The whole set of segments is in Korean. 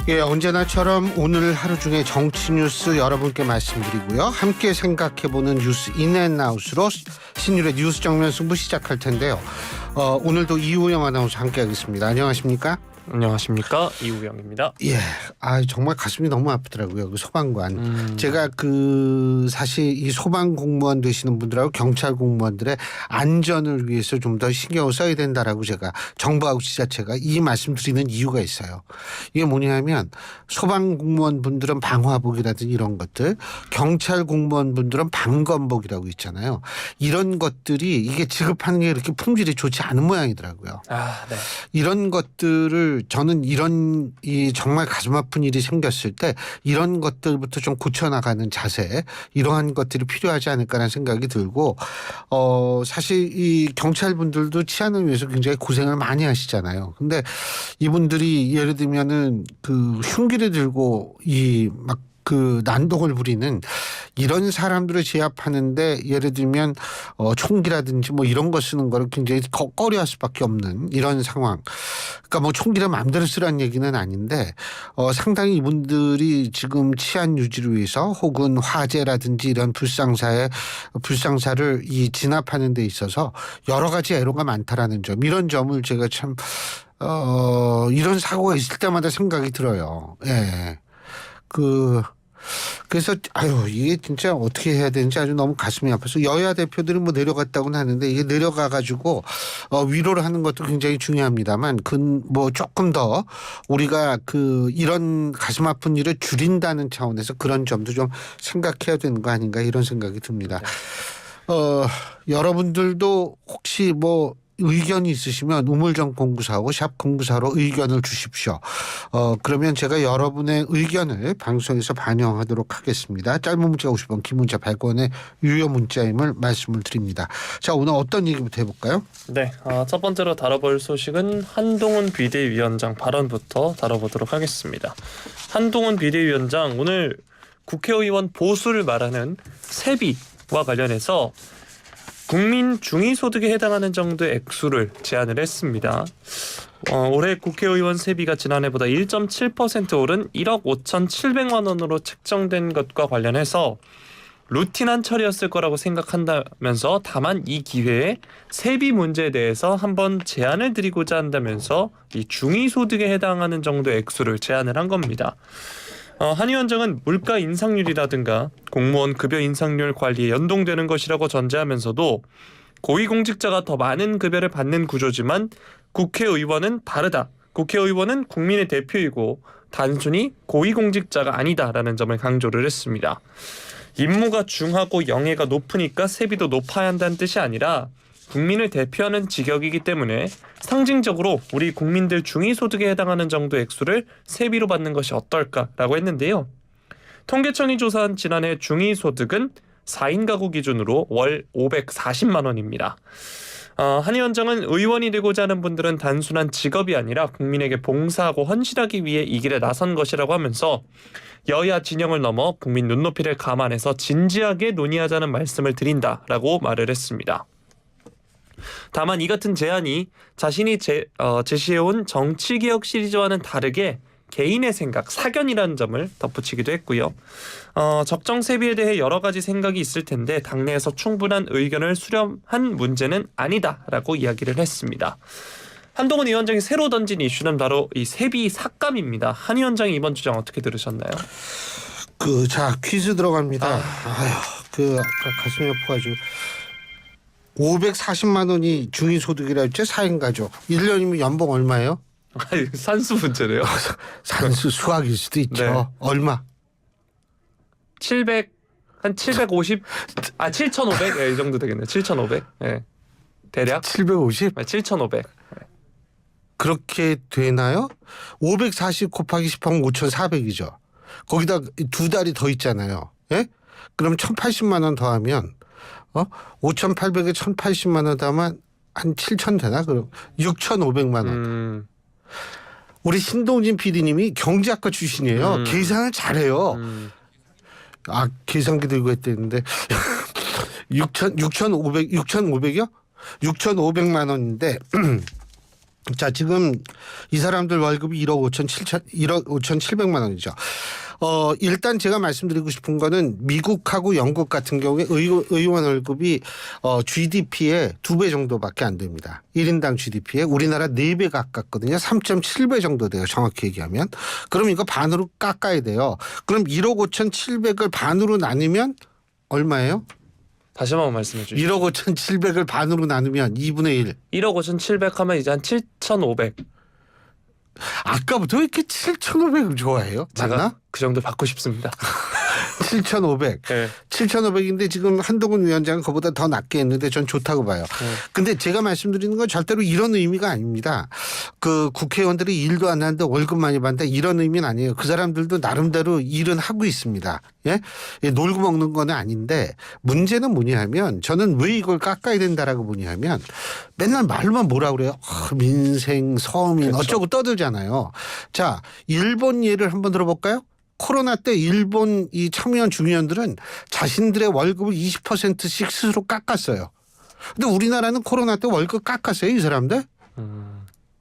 예, 언제나처럼 오늘 하루 중에 정치 뉴스 여러분께 말씀드리고요. 함께 생각해보는 뉴스 인앤아웃으로 신율의 뉴스 정면 승부 시작할 텐데요. 오늘도 이우영 아나운서 함께하겠습니다. 안녕하십니까? 안녕하십니까, 이우영입니다. 예, 정말 가슴이 너무 아프더라고요. 그 소방관. 제가 사실 이 소방 공무원 되시는 분들하고 경찰 공무원들의 안전을 위해서 좀 더 신경을 써야 된다라고 제가 정부하고 지자체가 이 말씀드리는 이유가 있어요. 이게 뭐냐면 소방 공무원 분들은 방화복이라든지 이런 것들, 경찰 공무원 분들은 방검복이라고 있잖아요. 이런 것들이 이게 지급하는 게 이렇게 품질이 좋지 않은 모양이더라고요. 네. 이런 것들을 저는 이 정말 가슴 아픈 일이 생겼을 때 이런 것들부터 좀 고쳐나가는 자세, 이러한 것들이 필요하지 않을까라는 생각이 들고, 사실 이 경찰분들도 치안을 위해서 굉장히 고생을 많이 하시잖아요. 근데 이분들이 예를 들면은 그 흉기를 들고 난동을 부리는 이런 사람들을 제압하는데, 예를 들면 총기라든지 뭐 이런 거 쓰는 거를 굉장히 꺼려할 수밖에 없는 이런 상황. 그러니까 뭐 총기를 마음대로 쓰라는 얘기는 아닌데, 상당히 이분들이 지금 치안 유지를 위해서 혹은 화재라든지 이런 불상사를 진압하는 데 있어서 여러 가지 애로가 많다라는 점, 이런 점을 제가 참 이런 사고가 있을 때마다 생각이 들어요. 예. 그래서 이게 진짜 어떻게 해야 되는지 아주 너무 가슴이 아파서, 여야 대표들이 뭐 내려갔다고는 하는데 이게 내려가 가지고 위로를 하는 것도 굉장히 중요합니다만, 뭐 조금 더 우리가 이런 가슴 아픈 일을 줄인다는 차원에서 그런 점도 좀 생각해야 되는 거 아닌가, 이런 생각이 듭니다. 여러분들도 혹시 뭐 의견이 있으시면 우물정 094하고 샵 094로 의견을 주십시오. 그러면 제가 여러분의 의견을 방송에서 반영하도록 하겠습니다. 짧은 문자 50원, 긴 문자 100원의 유료 문자임을 말씀을 드립니다. 자, 오늘 어떤 얘기부터 해볼까요? 네, 첫 번째로 다뤄볼 소식은 한동훈 비대위원장 발언부터 다뤄보도록 하겠습니다. 한동훈 비대위원장 오늘 국회의원 보수를 말하는 세비와 관련해서 국민 중위소득에 해당하는 정도의 액수를 제안을 했습니다. 올해 국회의원 세비가 지난해보다 1.7% 오른 1억 5,700만 원으로 책정된 것과 관련해서 루틴한 처리였을 거라고 생각한다면서, 다만 이 기회에 세비 문제에 대해서 한번 제안을 드리고자 한다면서 이 중위소득에 해당하는 정도의 액수를 제안을 한 겁니다. 한 위원장은 물가 인상률이라든가 공무원 급여 인상률 관리에 연동되는 것이라고 전제하면서도, 고위공직자가 더 많은 급여를 받는 구조지만 국회의원은 다르다. 국회의원은 국민의 대표이고 단순히 고위공직자가 아니다라는 점을 강조를 했습니다. 임무가 중하고 영예가 높으니까 세비도 높아야 한다는 뜻이 아니라, 국민을 대표하는 직역이기 때문에 상징적으로 우리 국민들 중위소득에 해당하는 정도의 액수를 세비로 받는 것이 어떨까라고 했는데요. 통계청이 조사한 지난해 중위소득은 4인 가구 기준으로 월 540만 원입니다. 한 위원장은 의원이 되고자 하는 분들은 단순한 직업이 아니라 국민에게 봉사하고 헌신하기 위해 이 길에 나선 것이라고 하면서, 여야 진영을 넘어 국민 눈높이를 감안해서 진지하게 논의하자는 말씀을 드린다라고 말을 했습니다. 다만 이 같은 제안이 자신이 제시해온 정치개혁 시리즈와는 다르게 개인의 생각, 사견이라는 점을 덧붙이기도 했고요. 적정 세비에 대해 여러 가지 생각이 있을 텐데 당내에서 충분한 의견을 수렴한 문제는 아니다라고 이야기를 했습니다. 한동훈 위원장이 새로 던진 이슈는 바로 이 세비 삭감입니다. 한 위원장이 이번 주장 어떻게 들으셨나요? 자, 퀴즈 들어갑니다. 아까 가슴이 아파가지고. 540만 원이 중위소득이라 했죠? 4인 가족. 1년이면 연봉 얼마예요? 산수 문제래요. 산수 수학일 수도 있죠. 네. 얼마? 750? 7,500? 이 정도 되겠네요. 7,500. 네. 대략? 750? 7,500. 그렇게 되나요? 540 곱하기 10하면 5,400이죠. 거기다 두 달이 더 있잖아요. 예? 그럼 1,080만 원 더하면 5,800에 1,080만 원 더하면 한 7,000 되나? 그럼 6,500만 원. 우리 신동진 PD님이 경제학과 출신이에요. 계산을 잘해요. 계산기 들고 했대는데 6,500이요? 6,500만 원인데 자, 지금 이 사람들 월급이 1억 5,700만 원이죠. 일단 제가 말씀드리고 싶은 거는 미국하고 영국 같은 경우에 의원 월급이 GDP의 2배 정도밖에 안 됩니다. 1인당 GDP에 우리나라 4배 가깝거든요. 3.7배 정도 돼요. 정확히 얘기하면. 그럼 이거 반으로 깎아야 돼요. 그럼 1억 5,700을 반으로 나누면 얼마예요? 다시 한번 말씀해 주시죠. 1억 5,700을 반으로 나누면 2분의 1. 1억 5,700 하면 이제 한 7,500. 아까부터 왜 이렇게 7,500을 좋아해요? 제가 맞나? 그 정도 받고 싶습니다. 7,500. 네. 7,500인데 지금 한동훈 위원장은 그보다 더 낮게 했는데 전 좋다고 봐요. 근데 제가 말씀드리는 건 절대로 이런 의미가 아닙니다. 그 국회의원들이 일도 안 하는데 월급 많이 받는다 이런 의미는 아니에요. 그 사람들도 나름대로 일은 하고 있습니다. 예? 놀고 먹는 건 아닌데 문제는 뭐냐 하면 저는 왜 이걸 깎아야 된다라고 보냐 하면 맨날 말로만 뭐라 그래요. 민생, 서민 그렇죠. 어쩌고 떠들잖아요. 자, 일본 예를 한번 들어볼까요? 코로나 때 일본 이 참여연 중의원들은 자신들의 월급을 20%씩 스스로 깎았어요. 근데 우리나라는 코로나 때 월급 깎았어요, 이 사람들?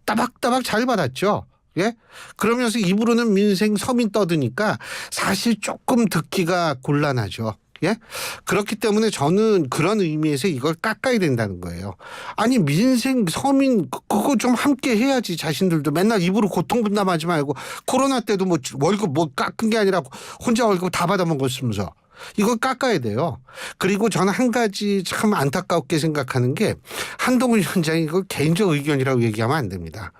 따박따박 잘 받았죠. 예? 그러면서 입으로는 민생 서민 떠드니까 사실 조금 듣기가 곤란하죠. 예? 그렇기 때문에 저는 그런 의미에서 이걸 깎아야 된다는 거예요. 아니 민생 서민 그거 좀 함께 해야지. 자신들도 맨날 입으로 고통 분담하지 말고 코로나 때도 뭐 월급 뭐 깎은 게 아니라 혼자 월급 다 받아먹었으면서 이걸 깎아야 돼요. 그리고 저는 한 가지 참 안타깝게 생각하는 게 한동훈 위원장이 이걸 개인적 의견이라고 얘기하면 안 됩니다.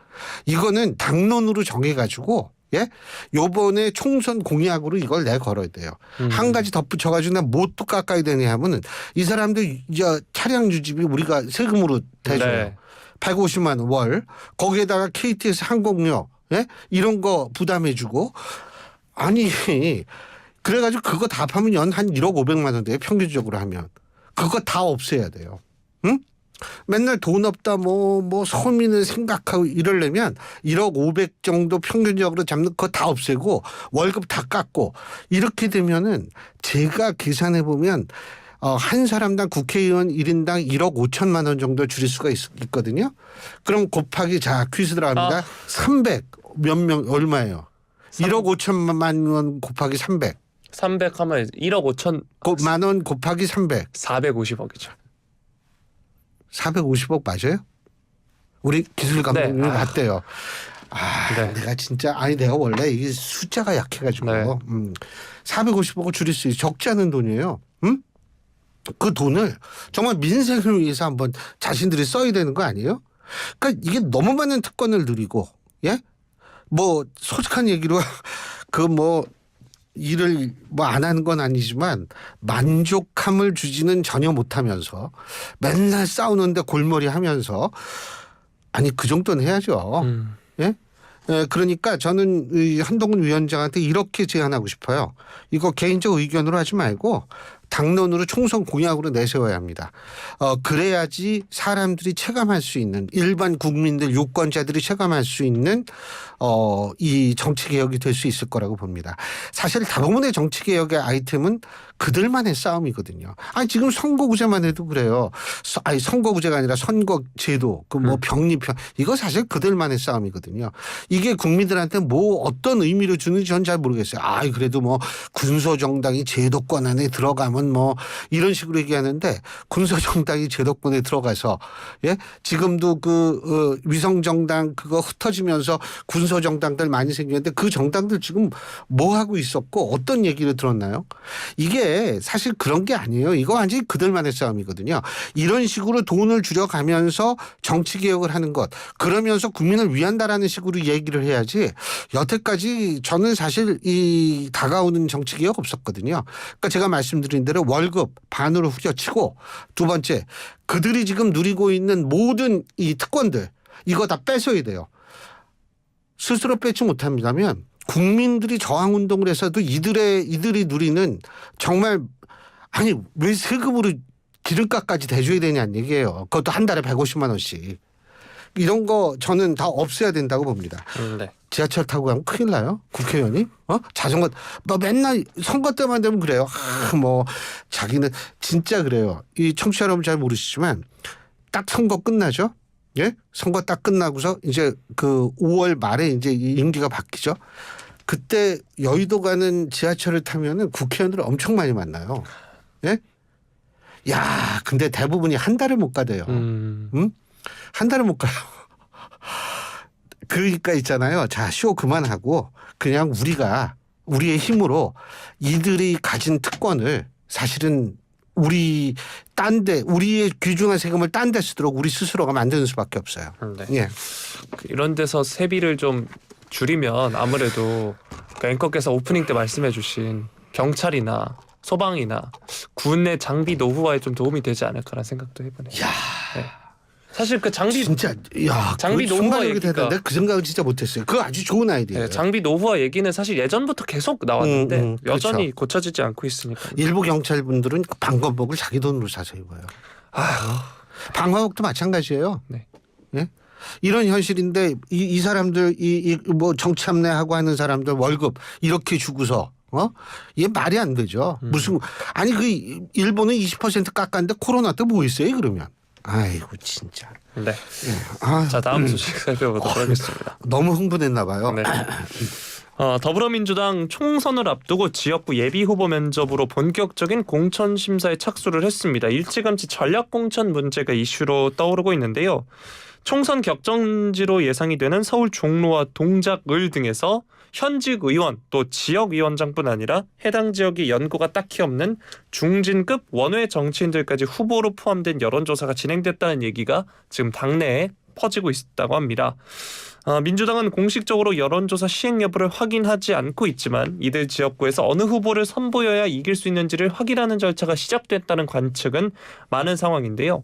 이거는 당론으로 정해가지고 예? 요번에 총선 공약으로 이걸 내걸어야 돼요. 한 가지 덧붙여가지고 내가 뭐 또 깎아야 되냐 하면은 이 사람들 이제 차량 유지비 우리가 세금으로 대줘요. 네. 150만 원 월. 거기에다가 KTX 항공료 예? 이런 거 부담해주고 아니 그래가지고 그거 다 합하면 연 한 1억 500만 원 돼요. 평균적으로 하면. 그거 다 없애야 돼요. 응? 맨날 돈 없다 뭐 서민을 생각하고 이러려면 1억 500 정도 평균적으로 잡는 거 다 없애고 월급 다 깎고 이렇게 되면은 제가 계산해 보면 한 사람당 국회의원 1인당 1억 5천만 원 정도 줄일 수가 있거든요. 그럼 곱하기 자 퀴즈 들어갑니다. 300 몇 명 얼마예요? 1억 5천만 원 곱하기 300. 300 하면 1억 5천 만 원 곱하기 300. 450억이죠. 450억 맞아요? 우리 기술 감독님이 네. 봤대요. 네. 내가 진짜 내가 원래 이게 숫자가 약해가지고 네. 450억을 줄일 수 있어 적지 않은 돈이에요. 그 돈을 정말 민생을 위해서 한번 자신들이 써야 되는 거 아니에요? 그러니까 이게 너무 많은 특권을 누리고 예? 뭐 솔직한 얘기로 그 뭐 일을 뭐 안 하는 건 아니지만 만족함을 주지는 전혀 못하면서 맨날 싸우는데 골머리 하면서 아니 그 정도는 해야죠. 예? 예, 그러니까 저는 이 한동훈 위원장한테 이렇게 제안하고 싶어요. 이거 개인적 의견으로 하지 말고 당론으로 총선 공약으로 내세워야 합니다. 그래야지 사람들이 체감할 수 있는 일반 국민들 유권자들이 체감할 수 있는 이 정치 개혁이 될 수 있을 거라고 봅니다. 사실 대부분의 정치 개혁의 아이템은 그들만의 싸움이거든요. 아니 지금 선거구제만 해도 그래요. 아니 선거구제가 아니라 선거제도 그 뭐 병리편 이거 사실 그들만의 싸움이거든요. 이게 국민들한테 뭐 어떤 의미를 주는지 전 잘 모르겠어요. 그래도 뭐 군소정당이 제도권 안에 들어가면 뭐 이런 식으로 얘기하는데 군소정당이 제도권에 들어가서 예 지금도 그 위성정당 그거 흩어지면서 군소정당들 많이 생겼는데 그 정당들 지금 뭐 하고 있었고 어떤 얘기를 들었나요? 이게 사실 그런 게 아니에요. 이거 완전히 그들만의 싸움이거든요. 이런 식으로 돈을 줄여가면서 정치 개혁을 하는 것 그러면서 국민을 위한다라는 식으로 얘기를 해야지 여태까지 저는 사실 이 다가오는 정치 개혁 없었거든요. 그러니까 제가 말씀드린 대로 월급 반으로 후려치고 두 번째 그들이 지금 누리고 있는 모든 이 특권들 이거 다 뺏어야 돼요. 스스로 뺏지 못한다면 국민들이 저항운동을 해서도 이들이 누리는 정말 아니 왜 세금으로 기름값까지 대줘야 되냐는 얘기예요. 그것도 한 달에 150만 원씩. 이런 거 저는 다 없애야 된다고 봅니다. 네. 지하철 타고 가면 큰일 나요. 국회의원이. 자전거 뭐 맨날 선거 때만 되면 그래요. 뭐 자기는 진짜 그래요. 이 청취자 여러분 잘 모르시지만 딱 선거 끝나죠. 예? 선거 딱 끝나고서 이제 그 5월 말에 이제 이 임기가 바뀌죠. 그때 여의도 가는 지하철을 타면은 국회의원들을 엄청 많이 만나요. 예? 야, 근데 대부분이 한 달을 못 가대요. 응? 한 달을 못 가요. 그러니까 있잖아요. 자, 쇼 그만하고 그냥 우리가 우리의 힘으로 이들이 가진 특권을 사실은 우리의 귀중한 세금을 딴 데 쓰도록 우리 스스로가 만드는 수밖에 없어요. 네. 예. 이런 데서 세비를 좀 줄이면 아무래도 그 앵커께서 오프닝 때 말씀해주신 경찰이나 소방이나 군의 장비 노후화에 좀 도움이 되지 않을까라는 생각도 해보네요. 야, 네. 사실 그 장비 진짜 야, 장비 그 노후화 순간적이 얘기가- 되는데 그 생각을 진짜 못했어요. 그거 아주 좋은 아이디어예요. 네, 장비 노후화 얘기는 사실 예전부터 계속 나왔는데 그렇죠. 여전히 고쳐지지 않고 있으니까. 일부 경찰분들은 그 방검복을 자기 돈으로 사서 입어요. 방화복도 마찬가지예요. 네. 예? 이런 현실인데 이 사람들 뭐 정치함내하고 하는 사람들 월급 이렇게 주고서 이게 말이 안 되죠. 무슨 아니 그 일본은 20% 깎았는데 코로나 때 뭐 있어요 그러면? 아이고 진짜. 네. 아, 자 다음 소식 살펴보도록 하겠습니다. 너무 흥분했나 봐요. 네. 더불어민주당 총선을 앞두고 지역구 예비 후보 면접으로 본격적인 공천 심사에 착수를 했습니다. 일찌감치 전략 공천 문제가 이슈로 떠오르고 있는데요. 총선 격전지로 예상이 되는 서울 종로와 동작을 등에서 현직 의원 또 지역위원장뿐 아니라 해당 지역의 연고가 딱히 없는 중진급 원외 정치인들까지 후보로 포함된 여론조사가 진행됐다는 얘기가 지금 당내에 퍼지고 있다고 합니다. 민주당은 공식적으로 여론조사 시행 여부를 확인하지 않고 있지만 이들 지역구에서 어느 후보를 선보여야 이길 수 있는지를 확인하는 절차가 시작됐다는 관측은 많은 상황인데요.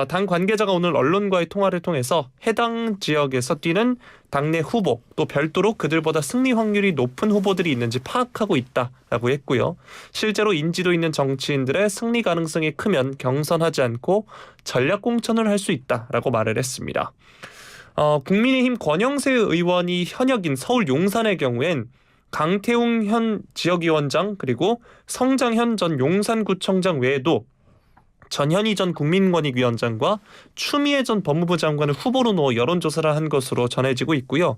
당 관계자가 오늘 언론과의 통화를 통해서 해당 지역에서 뛰는 당내 후보 또 별도로 그들보다 승리 확률이 높은 후보들이 있는지 파악하고 있다라고 했고요. 실제로 인지도 있는 정치인들의 승리 가능성이 크면 경선하지 않고 전략 공천을 할 수 있다라고 말을 했습니다. 국민의힘 권영세 의원이 현역인 서울 용산의 경우엔 강태웅 현 지역위원장 그리고 성장현 전 용산구청장 외에도 전현희 전 국민권익위원장과 추미애 전 법무부 장관을 후보로 놓아 여론조사를 한 것으로 전해지고 있고요.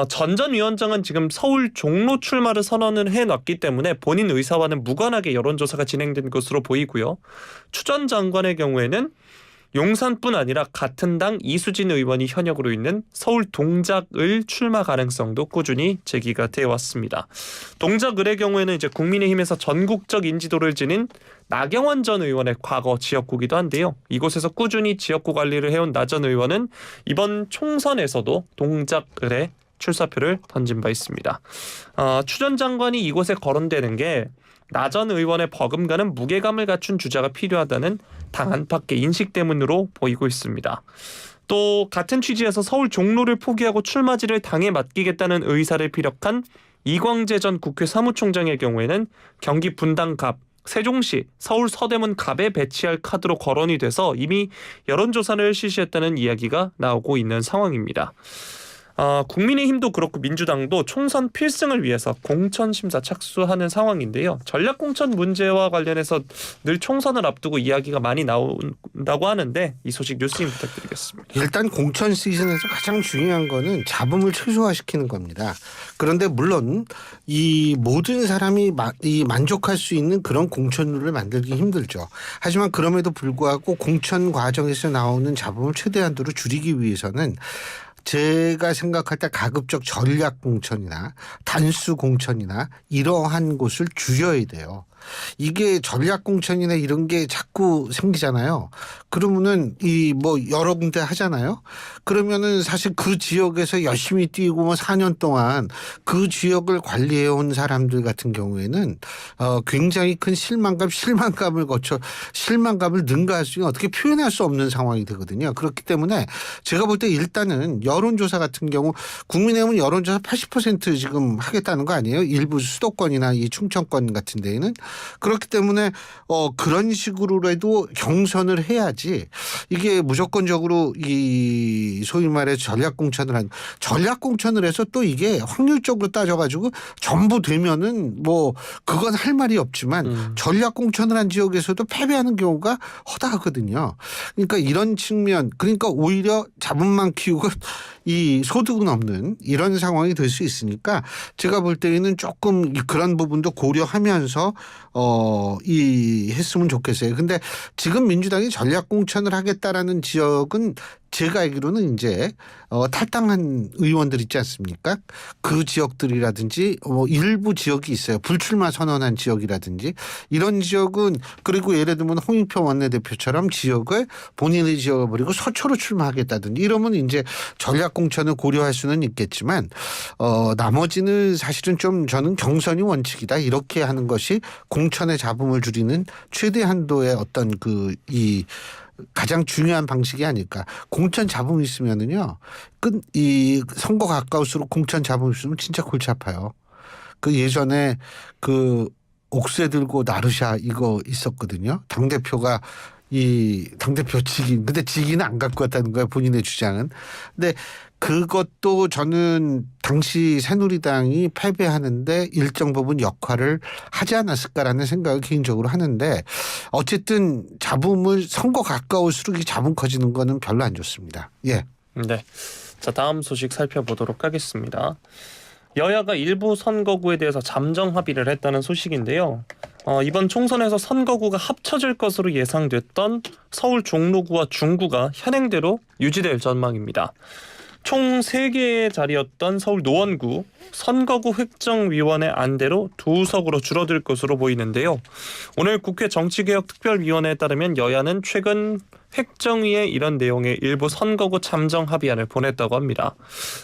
전 전 위원장은 지금 서울 종로 출마를 선언을 해놨기 때문에 본인 의사와는 무관하게 여론조사가 진행된 것으로 보이고요. 추 전 장관의 경우에는 용산뿐 아니라 같은 당 이수진 의원이 현역으로 있는 서울 동작을 출마 가능성도 꾸준히 제기가 되어 왔습니다. 동작을의 경우에는 이제 국민의힘에서 전국적 인지도를 지닌 나경원 전 의원의 과거 지역구기도 한데요. 이곳에서 꾸준히 지역구 관리를 해온 나 전 의원은 이번 총선에서도 동작을에 출사표를 던진 바 있습니다. 추 전 장관이 이곳에 거론되는 게 나 전 의원의 버금가는 무게감을 갖춘 주자가 필요하다는 당 안팎의 인식 때문으로 보이고 있습니다. 또 같은 취지에서 서울 종로를 포기하고 출마지를 당에 맡기겠다는 의사를 피력한 이광재 전 국회 사무총장의 경우에는 경기 분당갑, 세종시, 서울 서대문 갑에 배치할 카드로 거론이 돼서 이미 여론조사를 실시했다는 이야기가 나오고 있는 상황입니다. 국민의힘도 그렇고 민주당도 총선 필승을 위해서 공천 심사 착수하는 상황인데요. 전략 공천 문제와 관련해서 늘 총선을 앞두고 이야기가 많이 나온다고 하는데 이 소식 뉴스님 부탁드리겠습니다. 일단 공천 시즌에서 가장 중요한 거는 잡음을 최소화시키는 겁니다. 그런데 물론 이 모든 사람이 만족할 수 있는 그런 공천룰을 만들기 힘들죠. 하지만 그럼에도 불구하고 공천 과정에서 나오는 잡음을 최대한도로 줄이기 위해서는 제가 생각할 때 가급적 전략 공천이나 단수 공천이나 이러한 곳을 줄여야 돼요. 이게 전략 공천이나 이런 게 자꾸 생기잖아요. 그러면은 뭐 여러 군데 하잖아요. 그러면은 사실 그 지역에서 열심히 뛰고 뭐 4년 동안 그 지역을 관리해 온 사람들 같은 경우에는 굉장히 큰 실망감을 거쳐 실망감을 능가할 수 있는 어떻게 표현할 수 없는 상황이 되거든요. 그렇기 때문에 제가 볼 때 일단은 여론조사 같은 경우 국민의힘은 여론조사 80% 지금 하겠다는 거 아니에요? 일부 수도권이나 이 충청권 같은 데에는 그렇기 때문에 그런 식으로라도 경선을 해야지 이게 무조건적으로 이 소위 말해 전략공천을 해서 또 이게 확률적으로 따져가지고 전부 되면은 뭐 그건 할 말이 없지만 전략공천을 한 지역에서도 패배하는 경우가 허다하거든요. 그러니까 이런 측면 그러니까 오히려 자본만 키우고 이 소득은 없는 이런 상황이 될 수 있으니까 제가 볼 때에는 조금 그런 부분도 고려하면서 했으면 좋겠어요. 근데 지금 민주당이 전략공천을 하겠다라는 지역은 제가 알기로는 이제 탈당한 의원들 있지 않습니까? 그 지역들이라든지 일부 지역이 있어요. 불출마 선언한 지역이라든지 이런 지역은 그리고 예를 들면 홍익표 원내대표처럼 지역을 본인의 지역을 버리고 서초로 출마하겠다든지 이러면 이제 전략공천을 고려할 수는 있겠지만 나머지는 사실은 좀 저는 경선이 원칙이다 이렇게 하는 것이 공천의 잡음을 줄이는 최대 한도의 어떤 가장 중요한 방식이 아닐까. 공천 잡음이 있으면은요. 이 선거 가까울수록 공천 잡음이 있으면 진짜 골치 아파요. 그 예전에 그 옥새 들고 나르샤 이거 있었거든요. 당대표가 당대표 직인. 근데 직인은 안 갖고 왔다는 거예요. 본인의 주장은. 근데 그것도 저는 당시 새누리당이 패배하는데 일정 부분 역할을 하지 않았을까라는 생각을 개인적으로 하는데 어쨌든 잡음을 선거 가까울수록 이 잡음 커지는 거는 별로 안 좋습니다. 예. 네. 자, 다음 소식 살펴보도록 하겠습니다. 여야가 일부 선거구에 대해서 잠정 합의를 했다는 소식인데요. 이번 총선에서 선거구가 합쳐질 것으로 예상됐던 서울 종로구와 중구가 현행대로 유지될 전망입니다. 총 3개의 자리였던 서울 노원구 선거구 획정위원회 안대로 2석으로 줄어들 것으로 보이는데요. 오늘 국회 정치개혁특별위원회에 따르면 여야는 최근 획정위에 이런 내용의 일부 선거구 잠정 합의안을 보냈다고 합니다.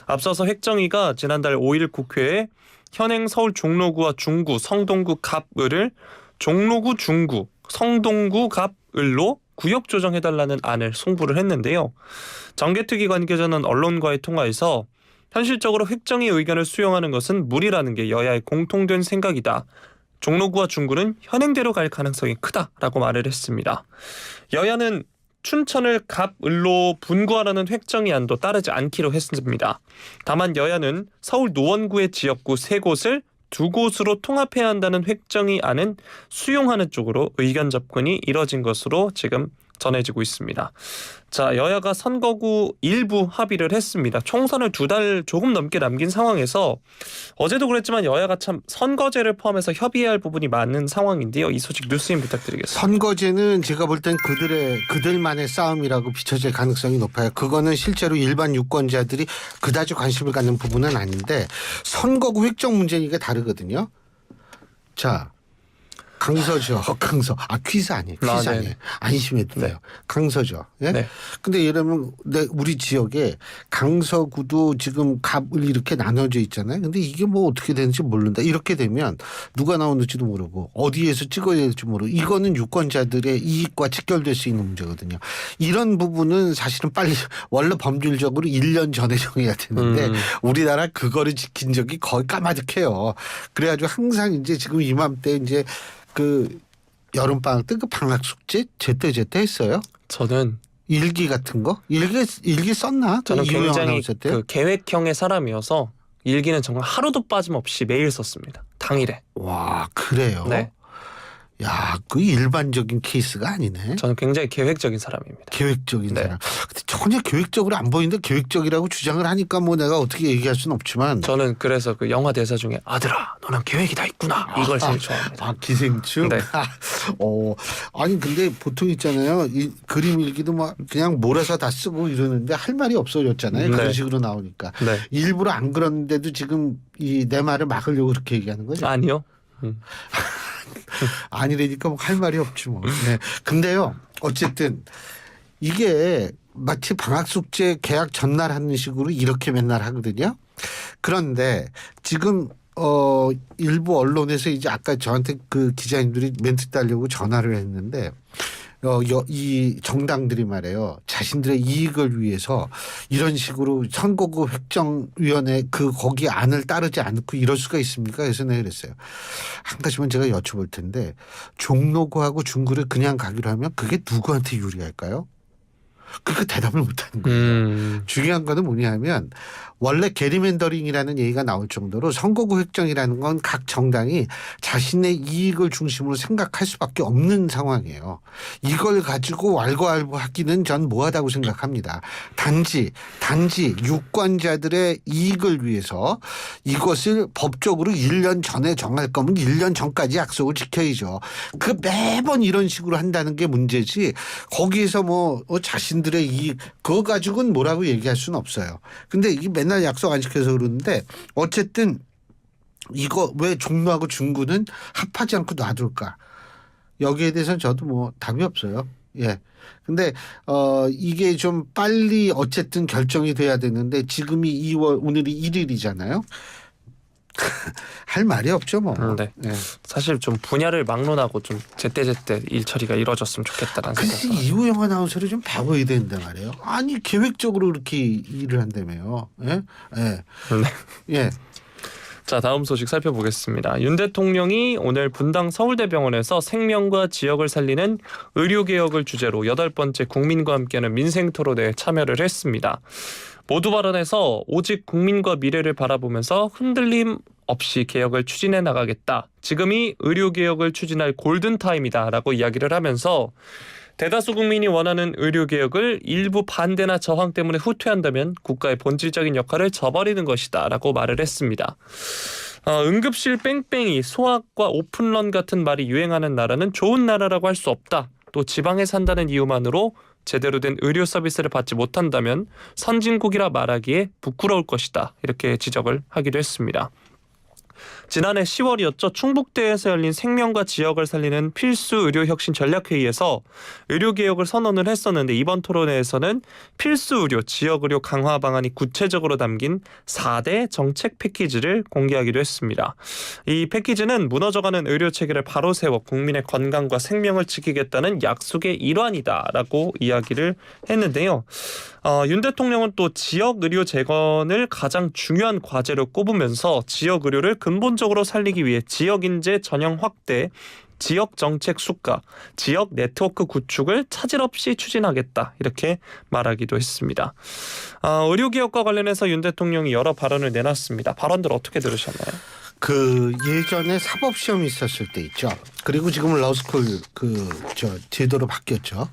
앞서서 획정위가 지난달 5일 국회에 현행 서울 종로구와 중구, 성동구 갑을을 종로구 중구, 성동구 갑을로 구역 조정해달라는 안을 송부를 했는데요. 정개특위 관계자는 언론과의 통화에서 현실적으로 획정위 의견을 수용하는 것은 무리라는 게 여야의 공통된 생각이다. 종로구와 중구는 현행대로 갈 가능성이 크다라고 말을 했습니다. 여야는 춘천을 갑을로 분구하라는 획정위 안도 따르지 않기로 했습니다. 다만 여야는 서울 노원구의 지역구 3곳을 2곳으로 통합해야 한다는 획정위 안은 수용하는 쪽으로 의견 접근이 이뤄진 것으로 지금 전해지고 있습니다. 자, 여야가 선거구 일부 합의를 했습니다. 총선을 2달 조금 넘게 남긴 상황에서 어제도 그랬지만 여야가 참 선거제를 포함해서 협의해야 할 부분이 많은 상황인데요. 이 소식 뉴스인 부탁드리겠습니다. 선거제는 제가 볼 땐 그들만의 싸움이라고 비춰질 가능성이 높아요. 그거는 실제로 일반 유권자들이 그다지 관심을 갖는 부분은 아닌데 선거구 획정 문제는 이게 다르거든요. 자. 강서죠. 퀴즈 아니에요. 퀴즈 아니에요. 안심해도 돼요. 강서죠. 예? 네. 근데 예를 들면 우리 지역에 강서구도 지금 갑을 이렇게 나눠져 있잖아요. 근데 이게 뭐 어떻게 되는지 모른다. 이렇게 되면 누가 나오는지도 모르고 어디에서 찍어야 될지 모르고 이거는 유권자들의 이익과 직결될 수 있는 문제거든요. 이런 부분은 사실은 빨리 원래 법률적으로 1년 전에 정해야 되는데 우리나라 그거를 지킨 적이 거의 까마득해요. 그래가지고 항상 이제 지금 이맘때 이제 그 여름방학 때 그 방학숙제 제때 했어요? 저는 일기 같은 거? 일기 썼나? 저는 굉장히 그 계획형의 사람이어서 일기는 정말 하루도 빠짐없이 매일 썼습니다. 당일에. 와, 그래요? 네. 야, 그 일반적인 케이스가 아니네. 저는 굉장히 계획적인 사람입니다. 계획적인 사람. 근데 전혀 계획적으로 안 보이는데 계획적이라고 주장을 하니까 뭐 내가 어떻게 얘기할 수는 없지만. 저는 그래서 그 영화 대사 중에 아들아, 너는 계획이 다 있구나. 이걸 제일 좋아합니다. 기생충? 네. 아니 근데 보통 있잖아요. 이 그림 일기도 막 그냥 몰아서 다 쓰고 이러는데 할 말이 없어졌잖아요. 네. 그런 식으로 나오니까. 네. 일부러 안 그러는데도 지금 내 말을 막으려고 그렇게 얘기하는 거죠? 아니요. 아니라니까 뭐 할 말이 없지 뭐. 네. 근데요. 어쨌든 이게 마치 방학숙제 개학 전날 하는 식으로 이렇게 맨날 하거든요. 그런데 지금 일부 언론에서 이제 아까 저한테 그 기자님들이 멘트 따려고 전화를 했는데 이 정당들이 말이에요. 자신들의 이익을 위해서 이런 식으로 선거구 획정위원회 거기 안을 따르지 않고 이럴 수가 있습니까? 그래서 내가 그랬어요. 한 가지만 제가 여쭤볼 텐데 종로구하고 중구를 그냥 가기로 하면 그게 누구한테 유리할까요? 그 대답을 못하는 거예요. 중요한 거는 뭐냐면 원래 게리맨더링이라는 얘기가 나올 정도로 선거구 획정이라는 건 각 정당이 자신의 이익을 중심으로 생각할 수밖에 없는 상황이에요. 이걸 가지고 왈가왈부하기는 전 뭐하다고 생각합니다. 단지 유권자들의 이익을 위해서 이것을 법적으로 1년 전에 정할 거면 1년 전까지 약속을 지켜야죠. 매번 이런 식으로 한다는 게 문제지 거기에서 자신들의 이익 그거 가지고는 뭐라고 얘기할 수는 없어요. 근데 이게 맨날 약속 안 지켜서 그러는데 어쨌든 이거 왜 종로하고 중구는 합하지 않고 놔둘까? 여기에 대해서는 저도 답이 없어요. 예. 근데 이게 좀 빨리 어쨌든 결정이 돼야 되는데 지금이 2월 오늘이 1일이잖아요. 할 말이 없죠 뭐. 네. 예. 사실 좀 분야를 막론하고 좀 제때제때 일 처리가 이루어졌으면 좋겠다는 그래서 생각. 이우영 아나운서를 좀 바꿔야 된단 말이에요. 아니 계획적으로 이렇게 일을 한다며요. 예? 예. 네. 예. 자, 다음 소식 살펴보겠습니다. 윤 대통령이 오늘 분당 서울대병원에서 생명과 지역을 살리는 의료개혁을 주제로 8번째 국민과 함께하는 민생토론회에 참여를 했습니다. 모두 발언에서 오직 국민과 미래를 바라보면서 흔들림 없이 개혁을 추진해 나가겠다. 지금이 의료개혁을 추진할 골든타임이다라고 이야기를 하면서 대다수 국민이 원하는 의료개혁을 일부 반대나 저항 때문에 후퇴한다면 국가의 본질적인 역할을 저버리는 것이다 라고 말을 했습니다. 응급실 뺑뺑이, 소아과 오픈런 같은 말이 유행하는 나라는 좋은 나라라고 할 수 없다. 또 지방에 산다는 이유만으로 제대로 된 의료 서비스를 받지 못한다면 선진국이라 말하기에 부끄러울 것이다. 이렇게 지적을 하기도 했습니다. 지난해 10월이었죠. 충북대에서 열린 생명과 지역을 살리는 필수 의료혁신 전략회의에서 의료개혁을 선언을 했었는데 이번 토론회에서는 필수 의료, 지역의료 강화 방안이 구체적으로 담긴 4대 정책 패키지를 공개하기도 했습니다. 이 패키지는 무너져가는 의료체계를 바로 세워 국민의 건강과 생명을 지키겠다는 약속의 일환이다라고 이야기를 했는데요. 윤 대통령은 또 지역 의료 재건을 가장 중요한 과제로 꼽으면서 지역 의료를 근본적으로 살리기 위해 지역 인재 전형 확대, 지역 정책 수가, 지역 네트워크 구축을 차질 없이 추진하겠다 이렇게 말하기도 했습니다. 의료개혁과 관련해서 윤 대통령이 여러 발언을 내놨습니다. 발언들 어떻게 들으셨나요? 예전에 사법시험이 있었을 때 있죠. 그리고 지금은 러스쿨 제도로 바뀌었죠.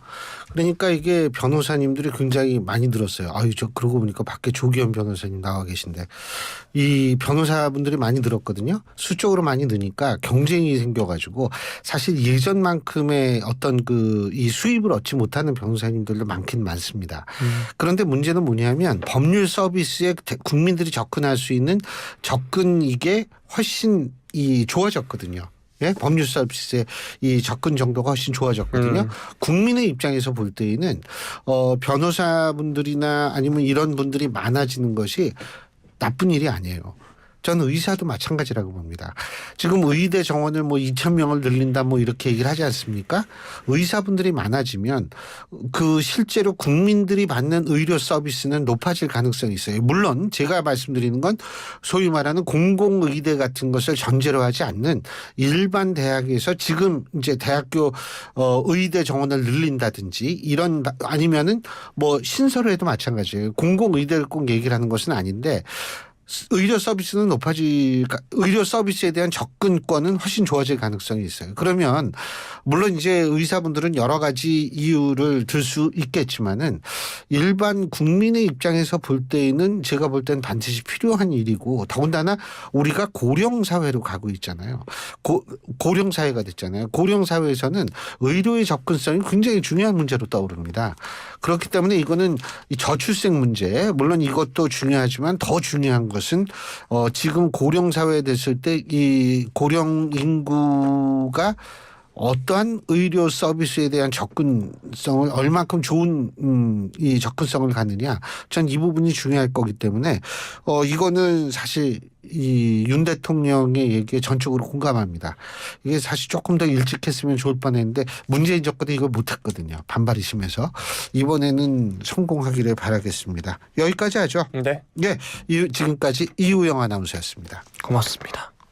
그러니까 이게 변호사님들이 굉장히 많이 늘었어요. 그러고 보니까 밖에 조기현 변호사님 나와 계신데 이 변호사분들이 많이 늘었거든요. 수적으로 많이 느니까 경쟁이 생겨가지고 사실 예전만큼의 어떤 이 수입을 얻지 못하는 변호사님들도 많긴 많습니다. 그런데 문제는 뭐냐면 법률 서비스에 국민들이 접근할 수 있는 접근 이게 훨씬 좋아졌거든요. 예? 법률 서비스의 이 접근 정도가 훨씬 좋아졌거든요. 국민의 입장에서 볼 때에는 변호사분들이나 아니면 이런 분들이 많아지는 것이 나쁜 일이 아니에요. 저는 의사도 마찬가지라고 봅니다. 지금 의대 정원을 2,000명을 늘린다 이렇게 얘기를 하지 않습니까? 의사분들이 많아지면 실제로 국민들이 받는 의료 서비스는 높아질 가능성이 있어요. 물론 제가 말씀드리는 건 소위 말하는 공공의대 같은 것을 전제로 하지 않는 일반 대학에서 지금 이제 대학교 의대 정원을 늘린다든지 이런 아니면은 신설을 해도 마찬가지예요. 공공의대를 꼭 얘기를 하는 것은 아닌데 의료 서비스는 의료 서비스에 대한 접근권은 훨씬 좋아질 가능성이 있어요. 그러면 물론 이제 의사분들은 여러 가지 이유를 들 수 있겠지만은 일반 국민의 입장에서 볼 때는 제가 볼 때는 반드시 필요한 일이고 더군다나 우리가 고령 사회로 가고 있잖아요. 고령 사회가 됐잖아요. 고령 사회에서는 의료의 접근성이 굉장히 중요한 문제로 떠오릅니다. 그렇기 때문에 이거는 이 저출생 문제 물론 이것도 중요하지만 더 중요한 것은 지금 고령 사회에 됐을 때 이 고령 인구가 어떠한 의료 서비스에 대한 접근성을 얼만큼 좋은 이 접근성을 갖느냐, 전 이 부분이 중요할 거기 때문에 이거는 사실 이 윤 대통령의 얘기에 전적으로 공감합니다. 이게 사실 조금 더 일찍 했으면 좋을 뻔했는데 문재인 정권이 이걸 못했거든요. 반발이 심해서. 이번에는 성공하기를 바라겠습니다. 여기까지 하죠. 네, 예, 지금까지 이우영 아나운서였습니다. 고맙습니다.